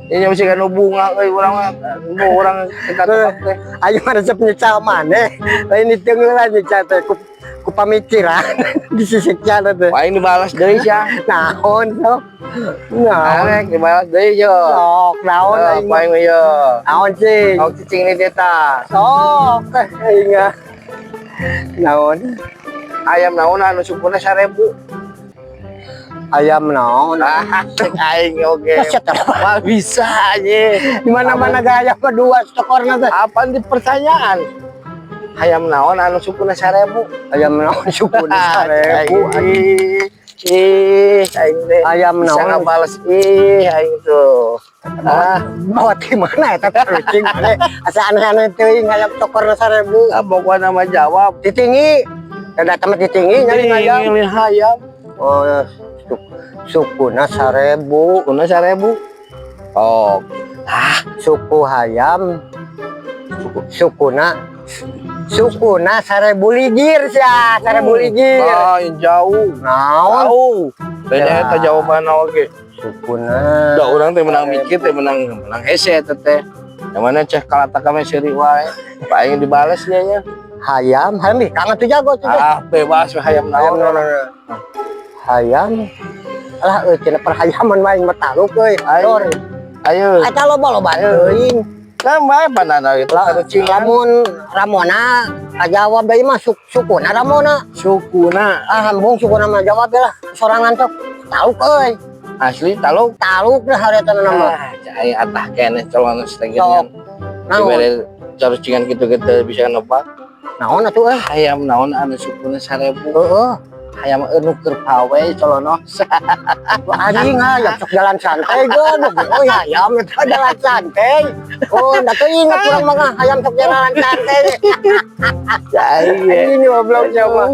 Ini masih kan bunga euy urang kita teh. Ayo resep nyeca mana? Lain ditenggelan nyeca teh ku pamikiran di sisik jalan teh. Wah ini balas deui sia. Naon sok? Naon Arek dibalas deui yo. sok naon aing Paing we yo. naon sih? Kau cicing ni eta. Sok aing naon? Ayam naon anu sukuna 1000. Ayam naon? Aing oge. Wah bisa aja. Di mana-mana gaya kedua stokorna teh. Apaan di pertanyaan? Ayam naon anu sukuna 1000. Ayam naon sukuna 1000. Aing deh. Ayam Bisa naon? ngabales aing tuh. Bawa di mana eta kucing mana? Asa aneh-aneh teuing ayam stokorna 1000. Pokoknya nama jawab. Ditinggi. Ada tempat ditinggi nyari ayam. Nyari ayam. Oh, sukuna 1000. Sukuna 1000. Oh. Suku hayam. Sukuna 1000 ligir sia, 1000 ligir. Ah, jauh. Naon? Jauh. Tanya Ya. eta jawaban oge. Sukuna. Da urang teh menang mikir teh menang hese eta teh. Yang mana ceh kalata kami seri wae. Paling dibales nya nya. Hayam, hayam kangen tuh jago tuh. Bebas we hayam naon. Hayam. Alah cenah perhayaman main mataluk euy. Ayo. Ayo. Eta loba-loba teuing. Kan bae panana gitu kucing Lamun Ramona jawab deui mah sukuna Ramona. sukuna Hambung sukuna mah jawab lah. Sorangan sok taluk euy. asli taluk. Taluk dah hareutan nama. Cai atah keneh calon Sok. setengian. Naon? Dibere carucingan gitu-gitu bisa nebak. Naon atuh euy? Hayam naon anu sukuna 1000. Heeh. Hayam anu keur pawe colonos. Anjing ya sok jalan santai goblok. Oh ya ayam eta jalan santai. Oh, da teu inget urang mah ayam sok jalan santai. Cai. Ini goblok coba.